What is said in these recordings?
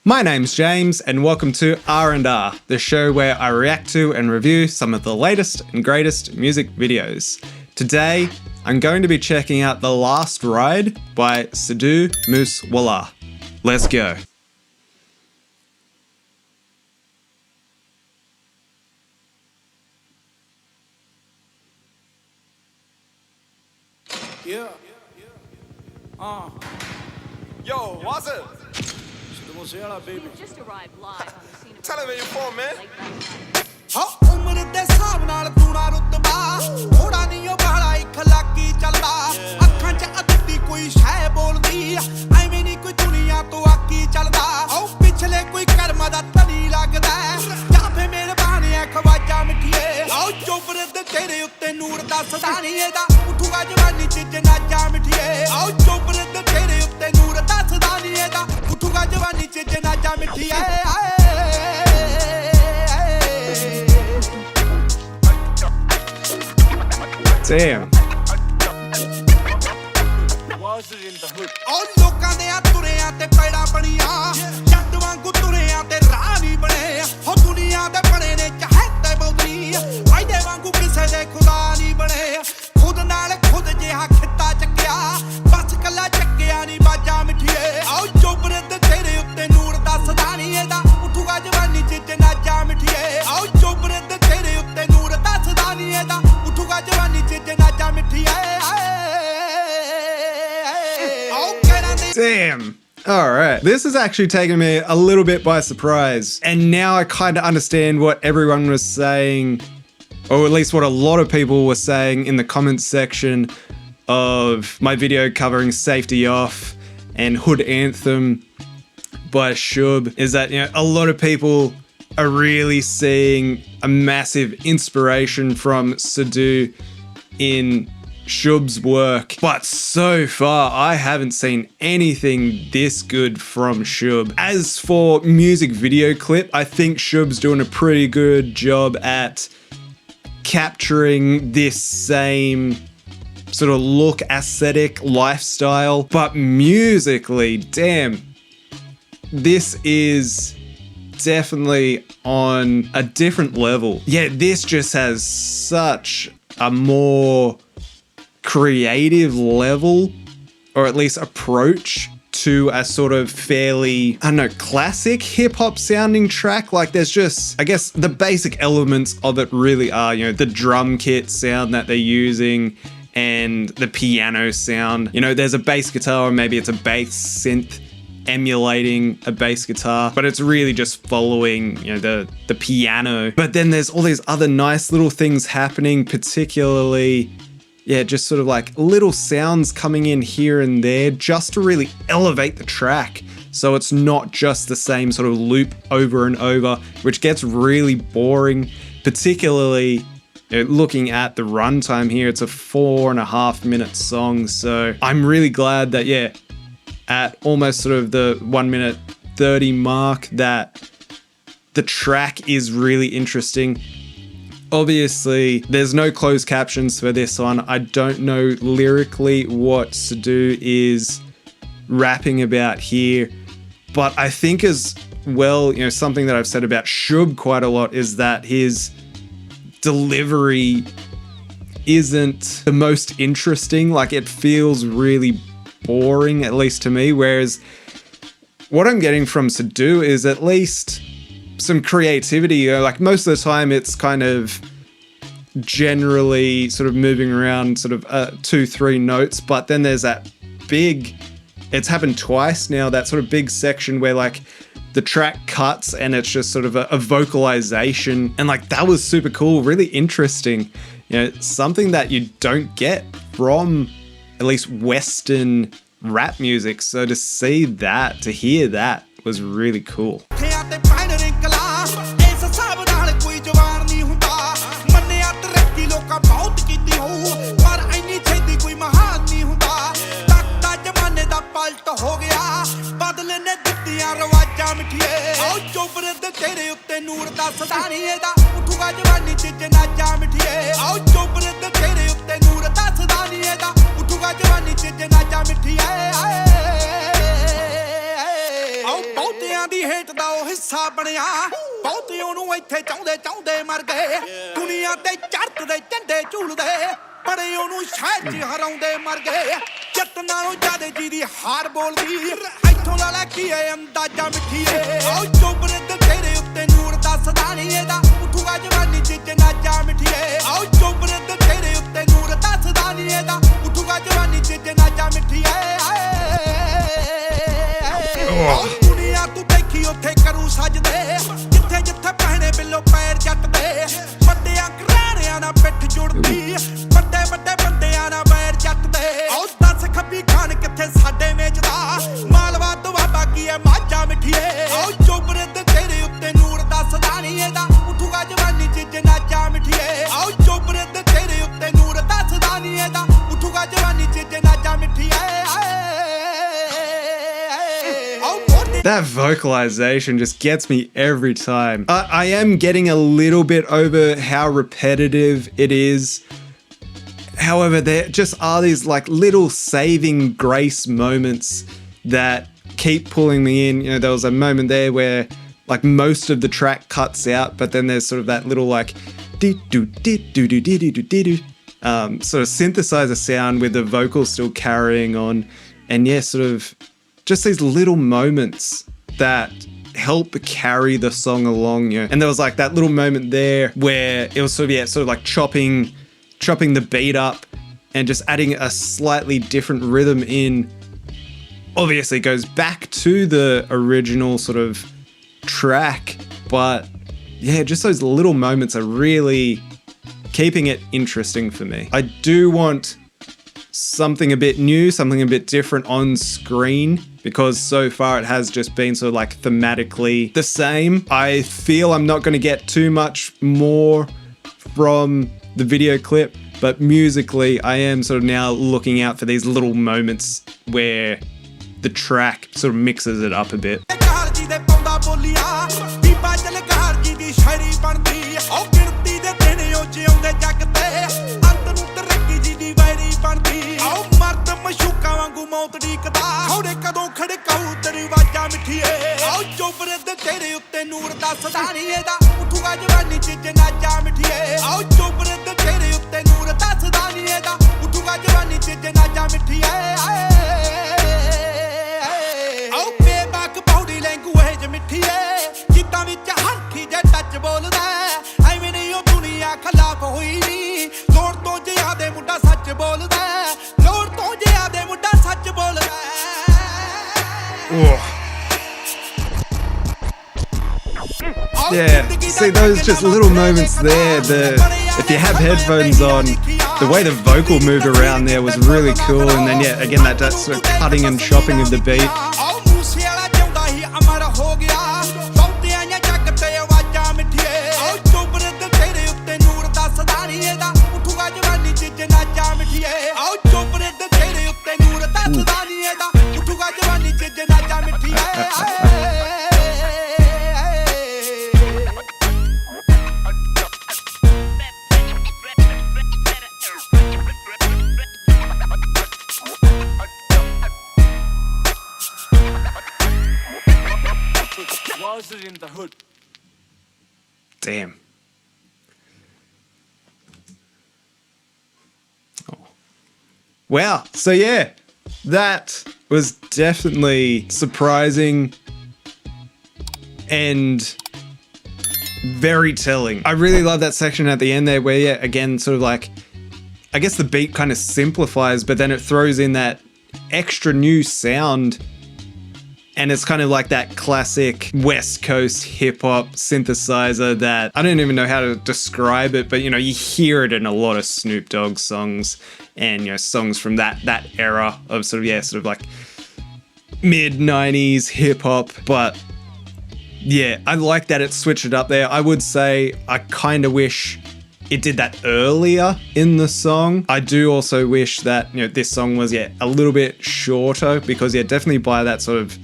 My name's James and welcome to R&R, the show where I react to and review some of the latest and greatest music videos. Today, I'm going to be checking out The Last Ride by Sidhu Moose Wala. Let's go. Yeah. Yo, what's it? Sidhu Moose Wala, baby. You just arrived live on the scene of Tell him where you from, man. ਉਮਰ ਦੇ ਹਿਸਾਬ ਨਾਲ ਤੂਣਾ ਰੁਤਬਾ ਥੋੜਾ ਨਹੀਂ ਉਹ ਬਾਲਾ ਇਖਲਾਕੀ ਚੱਲਦਾ ਅੱਖਾਂ 'ਚ ਅੱਧੀ ਕੋਈ ਸ਼ੈ ਬੋਲਦੀ ਐਵੇਂ ਨਹੀਂ ਕੋਈ ਦੁਨੀਆ ਤੋਂ ਆਕੀ ਚੱਲਦਾ ਉਹ ਪਿਛਲੇ ਕੋਈ ਕਰਮ ਦਾ ਤਣੀ ਲੱਗਦਾ ਜਾਂ ਫੇ ਮਿਹਰਬਾਨੀ ਐ ਖਵਾਜਾ ਮਿੱਠੀਏ ਆਓ ਚੋਬਰ ਦੇ ਤੇਰੇ ਉੱਤੇ ਨੂਰ ਦਾ ਸਦਾਨੀ ਇਹਦਾ ਉਠੂਗਾ ਜਵਾਨੀ 'ਚ ਜਨਾਜਾ ਮਿੱਠੀਏ ਆਓ ਚੋਬਰ ਦੇ ਤੇਰੇ ਉੱਤੇ ਨੂਰ ਦਾ ਸਦਾਨੀ ਇਹਦਾ ਉਠੂਗਾ ਜਵਾਨੀ 'ਚ ਜਨਾਜਾ ਮਿੱਠੀਏ Damn. ਉਹ ਲੋਕਾਂ ਦੇ ਆ ਤੁਰਿਆਂ ਤੇ ਪੈੜਾ ਬਣੀਆਂ ਜੱਟ ਵਾਂਗੂ ਤੁਰਿਆਂ ਤੇ ਰਾਹ ਨਹੀਂ ਬਣੇ ਹੋ ਦੁਨੀਆ ਦੇ ਬਣੇ ਨੇ ਚਾਹਤੇ ਬੌਦਰੀ ਵਾਇਦੇ ਵਾਂਗੂ ਕਿਸੇ ਦੇ ਖੁਦਾ ਨਹੀਂ ਬਣੇ ਖੁਦ ਨਾਲ ਖੁਦ ਜਿਹਾ ਖਿੱਤਾ ਚੱਕਿਆ ਬਸ ਕੱਲਾ ਚੱਕਿਆ ਨਹੀਂ ਬਾਜਾ ਮਿੱਠੀਏ ਆਓ ਚੋਬਰ ਤੇ ਤੇਰੇ ਉੱਤੇ ਨੂਰ ਦਾ ਸਦਾ ਨਹੀਂ ਇਹਦਾ ਉਠੂਗਾ ਜਵਾਨੀ ਚ ਜਨਾਜਾ ਮਿੱਠੀਏ ਆਓ ਚੋਬਰ ਤੇ ਤੇਰੇ ਉੱਤੇ ਨੂਰ ਦਾ ਸਦਾ ਨਹੀਂ ਇਹਦਾ ਉਠੂਗਾ ਜਵਾਨੀ ਚ ਜਨਾਜਾ ਮਿੱਠੀਏ Damn. All right. This has actually taken me a little bit by surprise. And now I kind of understand what everyone was saying, or at least what a lot of people were saying in the comments section of my video covering Safety Off and Hood Anthem by Shure, is that, you know, a lot of people are really seeing a massive inspiration from Sidhu in Shure's work, but so far I haven't seen anything this good from Shure. As for music video clip, I think Shure's doing a pretty good job at capturing this same sort of look, aesthetic, lifestyle, but musically, damn, this is definitely on a different level. Yeah, this just has such a more creative level, or at least approach to a sort of fairly, I don't know, classic hip-hop sounding track. Like there's just, I guess the basic elements of it really are, you know, the drum kit sound that they're using and the piano sound. You know, there's a bass guitar, or maybe it's a bass synth emulating a bass guitar, but it's really just following, you know, the piano. But then there's all these other nice little things happening, particularly, yeah, just sort of like little sounds coming in here and there just to really elevate the track. So it's not just the same sort of loop over and over, which gets really boring, particularly, you know, looking at the runtime here. It's a 4.5 minute song. So I'm really glad that, yeah, at almost sort of the 1 minute 30 mark, that the track is really interesting. Obviously, there's no closed captions for this one. I don't know lyrically what Sidhu is rapping about here, but I think as well, you know, something that I've said about Shure quite a lot is that his delivery isn't the most interesting. Like it feels really boring, at least to me, whereas what I'm getting from Sidhu is at least some creativity. You know, like most of the time it's kind of generally sort of moving around sort of 2-3 notes, but then there's that big, it's happened twice now, that sort of big section where like the track cuts and it's just sort of a vocalization, and like that was super cool, really interesting, you know, something that you don't get from at least Western rap music. So to see that, to hear that was really cool. ਤੇਰੇ ਉੱਤੇ ਨੂਰ ਦਾ ਸਦਾ ਨਹੀਂ ਇਹਦਾ ਉਠੂਗਾ ਜਵਾਨੀ ਚ ਜਨਾਜਾ ਮਿੱਠੀਏ ਆਓ ਚੋਬਰ ਤੇ ਤੇਰੇ ਉੱਤੇ ਨੂਰ ਦਾ ਸਦਾ ਨਹੀਂ ਇਹਦਾ ਉਠੂਗਾ ਜਵਾਨੀ ਚ ਜਨਾਜਾ ਮਿੱਠੀਏ ਆਓ ਬਹੁਤਿਆਂ ਦੀ ਹੇਟ ਦਾ ਉਹ ਹਿੱਸਾ ਬਣਿਆ ਬਹੁਤੇ ਉਹਨੂੰ ਇੱਥੇ ਚਾਹੁੰਦੇ ਮਰ ਗਏ ਦੁਨੀਆ ਤੇ ਚੜ੍ਹਦੇ ਝੰਡੇ ਝੂਲਦੇ ਬੜੇ ਉਹਨੂੰ ਸ਼ਹਿਰ 'ਚ ਹਰਾਉਂਦੇ ਮਰ ਗਏ ਜੱਟ ਨਾਲੋਂ ਜ਼ਿਆਦੇ ਜਿਹਦੀ ਹਾਰ ਬੋਲਦੀ ਇੱਥੋਂ ਦਾ ਲੈ ਕੀ ਏ ਅੰਦਾਜ਼ਾ ਮਿੱਠੀਏ ਆਓ ਚੋਬਰੇ ਤੇ ਤੇਰੇ ਉੱਤੇ ਨੂਰ ਦੱਸਦਾ ਨਹੀਂ ਇਹਦਾ ਉੱਠੂਗਾ ਜਵਾਨੀ 'ਚ ਜਨਾਜਾ ਮਿੱਠੀਏ ਆਓ ਚੋਬਰੇ ਤੇ ਤੇਰੇ ਉੱਤੇ ਨੂਰ ਦੱਸਦਾ ਨਹੀਂ ਇਹਦਾ ਉੱਠੂਗਾ ਜਵਾਨੀ 'ਚ ਜਨਾਜਾ ਮਿੱਠੀਏ ਦੁਨੀਆ ਤੂੰ ਦੇਖੀ ਉੱਥੇ ਕਰੂ ਸਜਦੇ ਜਿੱਥੇ ਜਿੱਥੇ ਪਹਿਣੇ ਬਿੱਲੋ ਪੈਰ ਜੱਟ ਦੇ ਵੱਡਿਆਂ ਘਰਾਣਿਆਂ ਨਾਲ ਪਿੱਠ ਜੁੜਦੀ ਵੱਡੇ ਵੱਡੇ ਬੰਦਿਆਂ ਨਾਲ ਬੈਰ ਜੱਟ ਦੇ ਆਓ ਦੱਸ ਖੱਬੀ ਖਾਨ ਕਿੱਥੇ ਸਾਡੇ ਵੇਚਦਾ ਮਾਲਵਾ ਦੁਆਬਾ ਕੀ ਐ ਮਾਝਾ ਮਿੱਠੀਏ ਆਓ ਚੋਬਰੇ ਤੇ ਤੇਰੇ ਉੱਤੇ ਨੂਰ ਦੱਸਦਾ ਨਹੀਂ ਇਹਦਾ ਉੱਠੂਗਾ ਜਵਾਨੀ 'ਚ ਜਨਾਜਾ ਮਿੱਠੀਏ ਆਓ ਚੋਬਰੇ ਤੇ ਤੇਰੇ ਉੱਤੇ ਨੂਰ ਦੱਸਦਾ ਨਹੀਂ ਇਹਦਾ ਉੱਠੂਗਾ ਜਵਾਨੀ 'ਚ ਜਨਾਜਾ ਮਿੱਠੀਏ That vocalization just gets me every time. I am getting a little bit over how repetitive it is. However, there just are these like little saving grace moments that keep pulling me in. You know, there was a moment there where like most of the track cuts out, but then there's sort of that little like sort of synthesizer sound with the vocals still carrying on. And yeah, sort of just these little moments that help carry the song along, you know. And there was like that little moment there where it was sort of like chopping the beat up and just adding a slightly different rhythm in. Obviously it goes back to the original sort of track, but yeah, just those little moments are really keeping it interesting for me. I do want something a bit new, something a bit different on screen, because so far it has just been sort of like thematically the same. I feel I'm not going to get too much more from the video clip, but musically I am sort of now looking out for these little moments where the track sort of mixes it up a bit. ਮੌਤ ਢੀਕਦਾ ਖੌੜੇ ਕਦੋਂ ਖੜਕਾਉ ਦਰਵਾਜ਼ਾ ਮਿੱਠੀਏ ਆਓ ਚੋਬਰੇ ਤੇ ਤੇਰੇ ਉੱਤੇ ਨੂਰ ਦੱਸਦਾ ਨਹੀਂ ਇਹਦਾ ਉੱਠੂਗਾ ਜਵਾਨੀ 'ਚ ਜਨਾਜਾ ਮਿੱਠੀਏ ਆਓ ਚੋਬਰੇ ਤੇ ਤੇਰੇ ਉੱਤੇ ਨੂਰ ਦੱਸਦਾ ਨਹੀਂ ਇਹਦਾ ਉੱਠੂਗਾ ਜਵਾਨੀ 'ਚ ਜਨਾਜਾ ਮਿੱਠੀਏ ਆਓ ਬੇਬਾਕ ਪੌੜੀ ਲੈਂਗੁਏਜ ਮਿੱਠੀਏ ਜਿੱਦਾਂ ਵਿੱਚ ਹੰਠੀ ਜੇ ਟੱਚ ਬੋਲਦਾ ਐਵੇਂ ਨਹੀਂ ਉਹ ਦੁਨੀਆ ਖਿਲਾਫ ਹੋਈ ਨੀ ਲੋੜ ਤੋਂ ਜ਼ਿਆਦੇ ਮੁੰਡਾ ਸੱਚ ਬੋਲਦਾ ਲੋੜ ਤੋਂ ਜ਼ਿਆਦੇ ਮੁੰਡਾ ਸੱਚ ਬੋਲਦਾ Yeah, see those just little moments there, if you have headphones on, the way the vocal moved around there was really cool, and then yeah, again that sort of cutting and chopping of the beat. In the hood. Damn. Oh. Wow. So yeah, that was definitely surprising and very telling. I really love that section at the end there where, yeah, again, sort of like, I guess the beat kind of simplifies, but then it throws in that extra new sound. And it's kind of like that classic West Coast hip hop synthesizer that I don't even know how to describe it, but you know, you hear it in a lot of Snoop Dogg songs and you know, songs from that era of sort of, yeah, sort of like mid 90s hip hop. But yeah, I like that it switched it up there. I would say I kind of wish it did that earlier in the song. I do also wish that, you know, this song was, yeah, a little bit shorter because, yeah, definitely by that sort of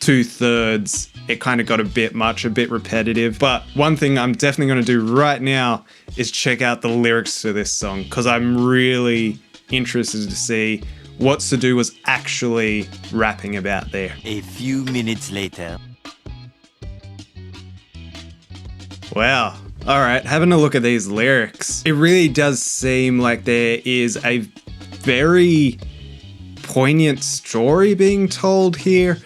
2/3, it kind of got a bit much, a bit repetitive. But one thing I'm definitely going to do right now is check out the lyrics to this song because I'm really interested to see what Sidhu was actually rapping about there. A few minutes later. Wow. All right, having a look at these lyrics, it really does seem like there is a very poignant story being told here.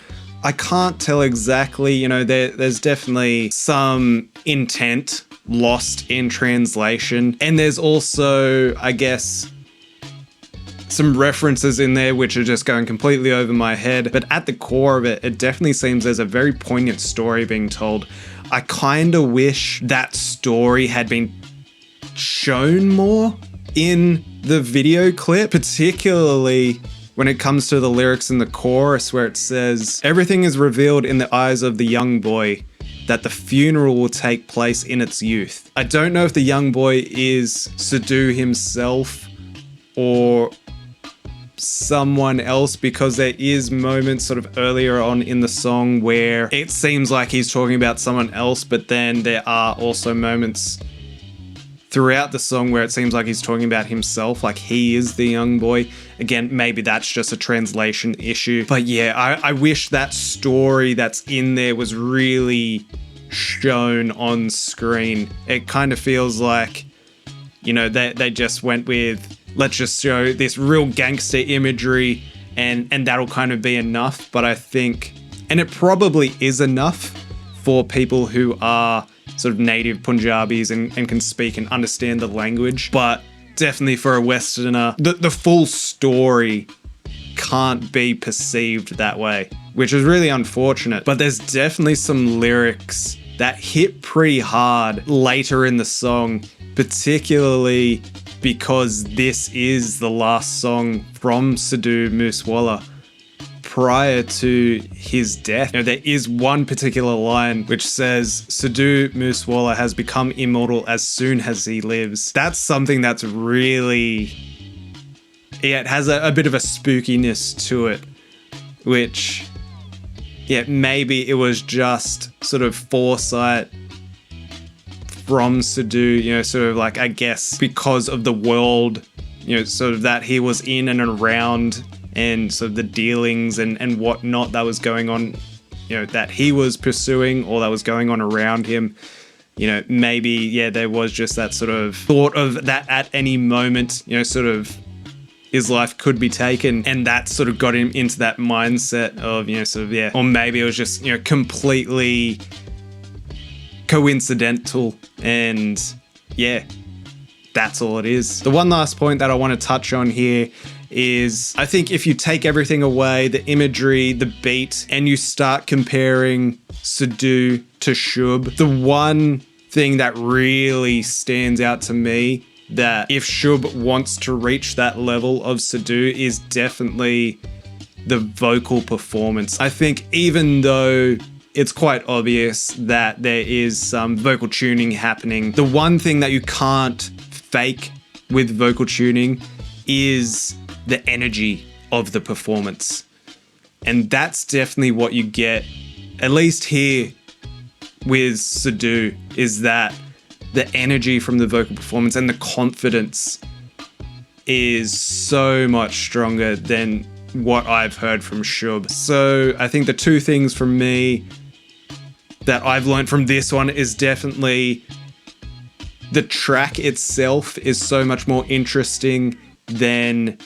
I can't tell exactly, there's definitely some intent lost in translation. And there's also, I guess, some references in there which are just going completely over my head. But at the core of it, it definitely seems there's a very poignant story being told. I kind of wish that story had been shown more in the video clip, particularly when it comes to the lyrics in the chorus where it says, "Everything is revealed in the eyes of the young boy, that the funeral will take place in its youth." I don't know if the young boy is Sidhu himself or someone else, because there is moments sort of earlier on in the song where it seems like he's talking about someone else, but then there are also moments throughout the song where it seems like he's talking about himself, like he is the young boy. Again, maybe that's just a translation issue. But yeah, I wish that story that's in there was really shown on screen. It kind of feels like, they just went with, let's just show this real gangster imagery and that'll kind of be enough. But I think, and it probably is enough for people who are sort of native Punjabis and can speak and understand the language. But definitely for a Westerner, the full story can't be perceived that way, which is really unfortunate. But there's definitely some lyrics that hit pretty hard later in the song, particularly because this is the last song from Sidhu Moose Wala prior to his death. There is one particular line which says, "Sidhu Moose Wala has become immortal as soon as he lives." That's something that's really, it has a bit of a spookiness to it, which, maybe it was just sort of foresight from Sidhu, sort of like, I guess, because of the world, sort of that he was in and around, and sort of the dealings and whatnot that was going on, that he was pursuing or that was going on around him. Maybe, there was just that sort of thought of that at any moment, sort of his life could be taken, and that sort of got him into that mindset of, or maybe it was just, completely coincidental, and that's all it is. The one last point that I want to touch on here is, I think if you take everything away, the imagery, the beat, and you start comparing Sidhu to Shub, the one thing that really stands out to me, that if Shub wants to reach that level of Sidhu, is definitely the vocal performance. I think even though it's quite obvious that there is some vocal tuning happening, the one thing that you can't fake with vocal tuning is the energy of the performance. And that's definitely what you get, at least here with Sidhu, is that the energy from the vocal performance and the confidence is so much stronger than what I've heard from Shub. So I think the two things from me that I've learned from this one is definitely the track itself is so much more interesting than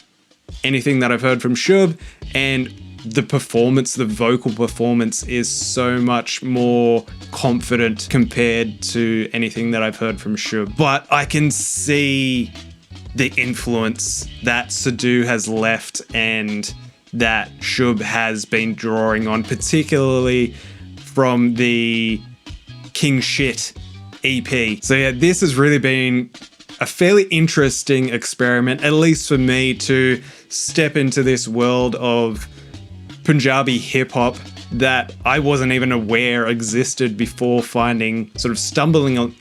anything that I've heard from Shub, and the performance, the vocal performance, is so much more confident compared to anything that I've heard from Shub. But I can see the influence that Sidhu has left and that Shub has been drawing on, particularly from the King Shit EP. So this has really been a fairly interesting experiment, at least for me, to step into this world of Punjabi hip-hop that I wasn't even aware existed before stumbling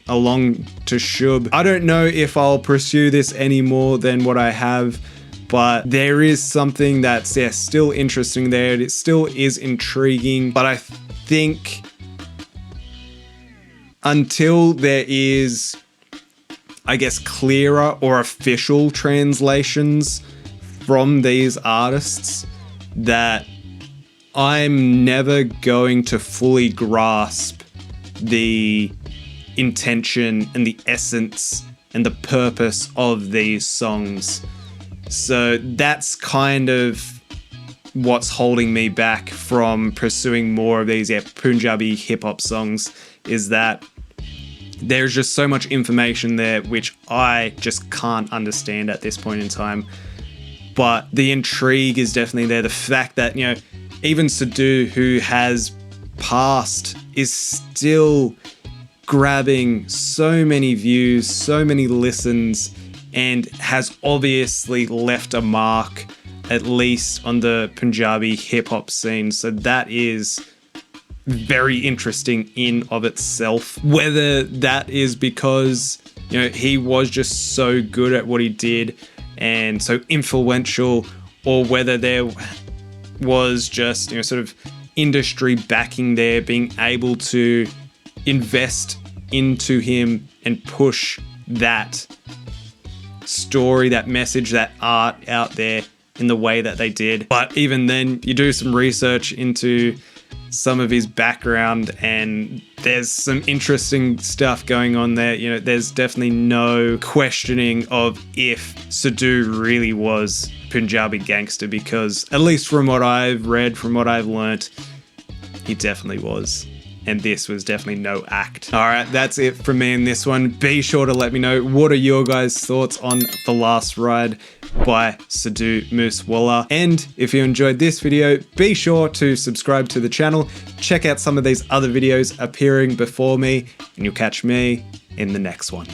along to Shub. I don't know if I'll pursue this any more than what I have, but there is something that's still interesting there. It still is intriguing, but I think until there is, I guess, clearer or official translations from these artists that I'm never going to fully grasp the intention and the essence and the purpose of these songs. So that's kind of what's holding me back from pursuing more of these Punjabi hip hop songs, is that there's just so much information there which I just can't understand at this point in time. But the intrigue is definitely there. The fact that, you know, even Sidhu, who has passed, is still grabbing so many views, so many listens, and has obviously left a mark, at least on the Punjabi hip hop scene. So that is very interesting in of itself. Whether that is because, you know, he was just so good at what he did and so influential, or whether there was just, you know, sort of industry backing there, being able to invest into him and push that story, that message, that art out there in the way that they did. But even then, you do some research into some of his background and there's some interesting stuff going on there. You know, there's definitely no questioning of if Sidhu really was Punjabi gangster, because at least from what I've read, from what I've learnt, he definitely was. And this was definitely no act. All right, that's it from me in this one. Be sure to let me know, what are your guys' thoughts on The Last Ride by Sidhu Moose Wala? And if you enjoyed this video, be sure to subscribe to the channel. Check out some of these other videos appearing before me, and you'll catch me in the next one.